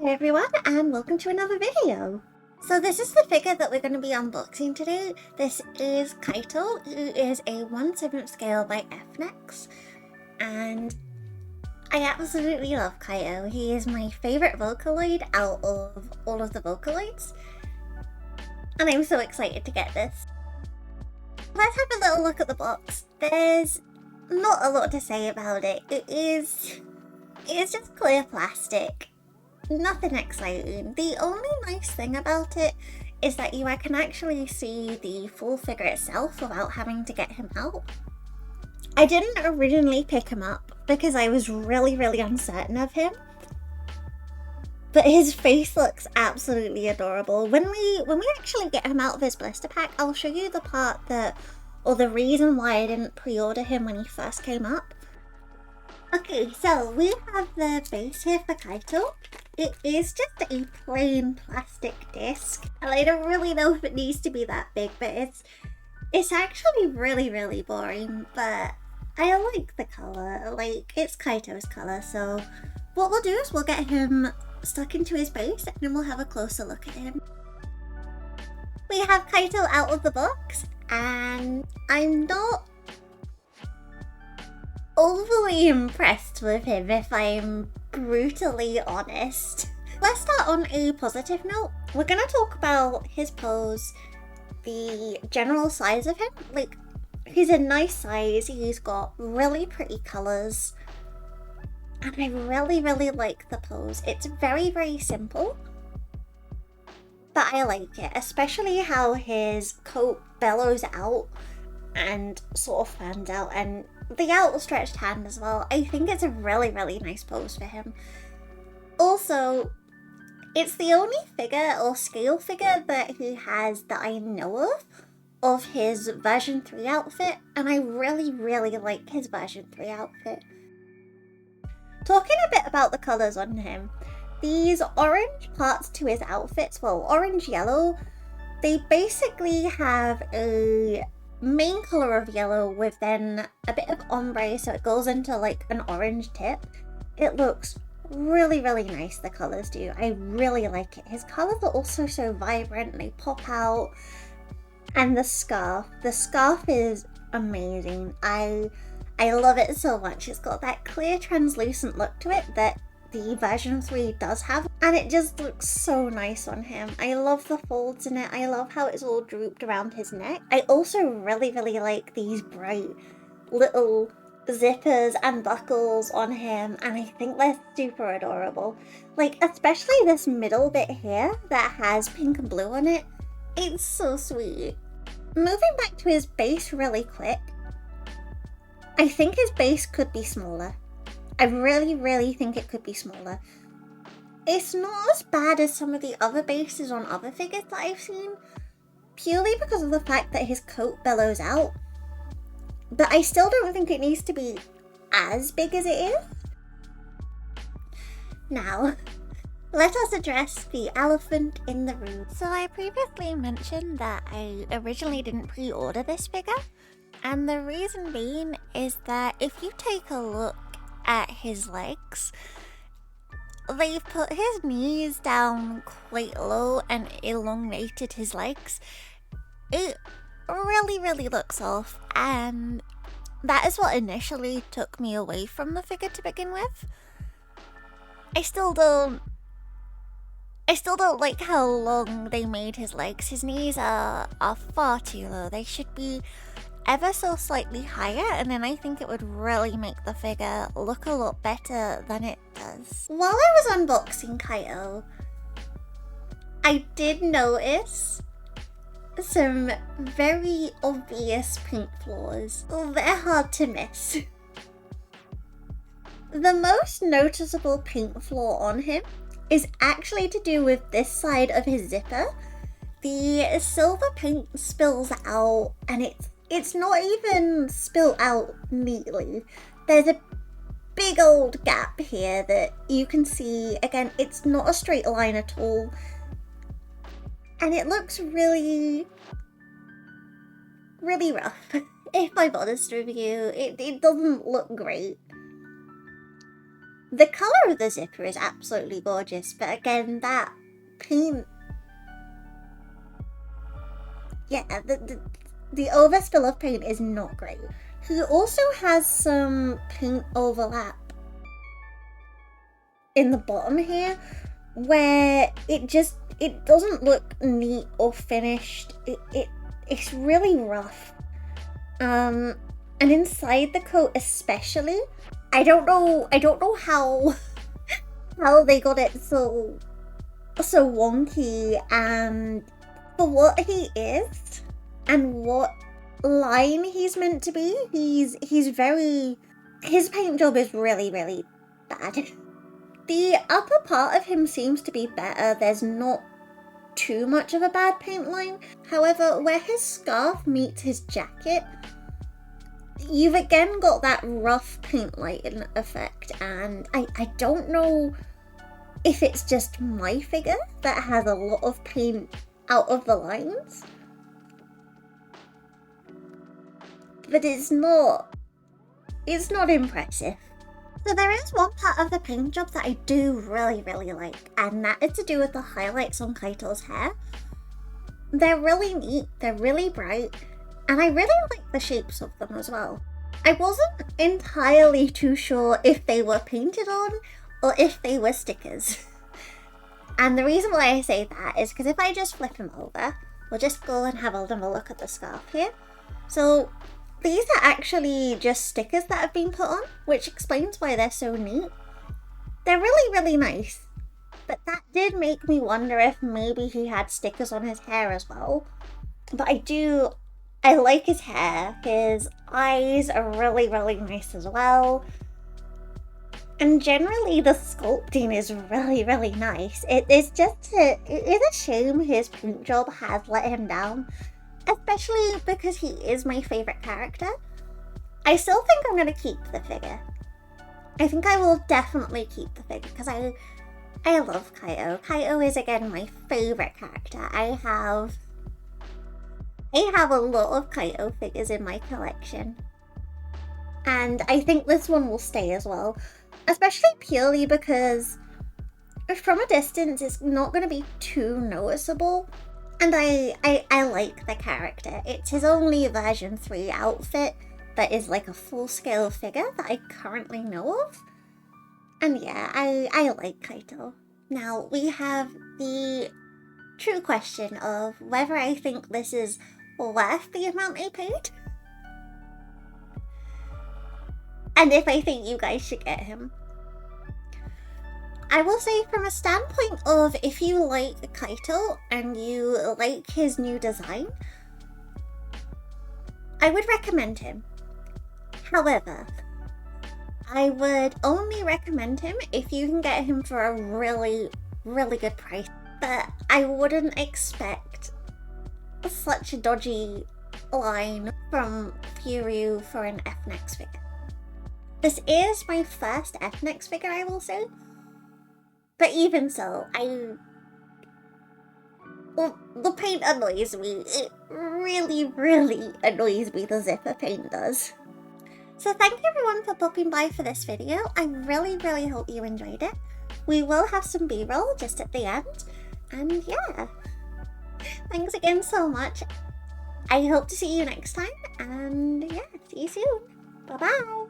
Hi everyone, and welcome to another video. So this is the figure that we're going to be unboxing today. This is Kaito, who is a 1/7 scale by FNEX, and I absolutely love Kaito. He is my favourite Vocaloid out of all of the Vocaloids, and I'm so excited to get this. Let's have a little look at the box. There's not a lot to say about it. It's just clear plastic. Nothing exciting. The only nice thing about it is that you can actually see the full figure itself without having to get him out. I didn't originally pick him up because I was really uncertain of him, but his face looks absolutely adorable. When we actually get him out of his blister pack, I'll show you the part that, or the reason why I didn't pre-order him when he first came up. Okay, so we have the base here for Kaito. It is just a plain plastic disc, and I don't really know if it needs to be that big, but it's actually really boring, but I like the colour. Like, it's Kaito's colour, so what we'll do is we'll get him stuck into his base and then we'll have a closer look at him. We have Kaito out of the box, and I'm not overly impressed with him, if I'm brutally honest. Let's start on a positive note. We're gonna talk about his pose, the general size of him. Like, he's a nice size, he's got really pretty colours, and I really like the pose. It's very simple, but I like it, especially how his coat bellows out and sort of fans out, and the outstretched hand as well. I think it's a really nice pose for him. Also, it's the only figure or scale figure that he has that I know of his version 3 outfit, and I really like his version 3 outfit. Talking a bit about the colours on him, these orange parts to his outfits, well, orange-yellow, they basically have a main colour of yellow with then a bit of ombre, so it goes into like an orange tip. It looks really nice, the colours do. I really like it. His colours are also so vibrant, they pop out. And the scarf is amazing. I love it so much. It's got that clear translucent look to it that the version 3 does have, and it just looks so nice on him. I love the folds in it. I love how it's all drooped around his neck. I also really like these bright little zippers and buckles on him, and I think they're super adorable. Like, especially this middle bit here that has pink and blue on it. It's so sweet. Moving back to his base really quick, I think his base could be smaller. I really think it could be smaller. It's not as bad as some of the other bases on other figures that I've seen, purely because of the fact that his coat bellows out. But I still don't think it needs to be as big as it is. Now, let us address the elephant in the room. So I previously mentioned that I originally didn't pre-order this figure, and the reason being is that if you take a look at his legs, they've put his knees down quite low and elongated his legs. It really looks off, and that is what initially took me away from the figure to begin with. I still don't like how long they made his legs. His knees are far too low. They should be ever so slightly higher, and then I think it would really make the figure look a lot better than it does. While I was unboxing Kaito, I did notice some very obvious paint flaws. They're hard to miss. The most noticeable paint flaw on him is actually to do with this side of his zipper. The silver paint spills out, and it's not even spilt out neatly. There's a big old gap here that you can see. Again, it's not a straight line at all, and it looks really rough. If I'm honest with you, it doesn't look great. The colour of the zipper is absolutely gorgeous, but again, that paint... Yeah, the overspill of paint is not great. He also has some paint overlap in the bottom here, where it doesn't look neat or finished. It's really rough. And inside the coat especially, I don't know how how they got it so wonky, and for what he is and what line he's meant to be, his paint job is really, really bad. The upper part of him seems to be better. There's not too much of a bad paint line. However, where his scarf meets his jacket, you've again got that rough paint line effect, and I don't know if it's just my figure that has a lot of paint out of the lines, but it's not impressive. So there is one part of the paint job that I do really, really like, and that is to do with the highlights on Kaito's hair. They're really neat, they're really bright, and I really like the shapes of them as well. I wasn't entirely too sure if they were painted on or if they were stickers. And the reason why I say that is because if I just flip him over, we'll just go and have a little look at the scarf here. So these are actually just stickers that have been put on, which explains why they're so neat. They're really, really nice. But that did make me wonder if maybe he had stickers on his hair as well. But I like his hair. His eyes are really, really nice as well. And generally the sculpting is really, really nice. It is a shame his paint job has let him down. Especially because he is my favourite character. I still think I'm going to keep the figure. I think I will definitely keep the figure because I love Kaito. Kaito is again my favourite character. I have a lot of Kaito figures in my collection. And I think this one will stay as well. Especially purely because from a distance it's not going to be too noticeable. And I like the character. It's his only version 3 outfit that is like a full-scale figure that I currently know of. And yeah, I like Kaito. Now, we have the true question of whether I think this is worth the amount I paid. And if I think you guys should get him. I will say from a standpoint of if you like Kaito and you like his new design, I would recommend him. However, I would only recommend him if you can get him for a really, really good price. But I wouldn't expect such a dodgy line from FuRyu for an FNEX figure. This is my first FNEX figure, I will say. But even so, the paint annoys me. It really, really annoys me, the zipper paint does. So thank you everyone for popping by for this video. I really, really hope you enjoyed it. We will have some B-roll just at the end. And yeah, thanks again so much. I hope to see you next time. And yeah, see you soon. Bye-bye.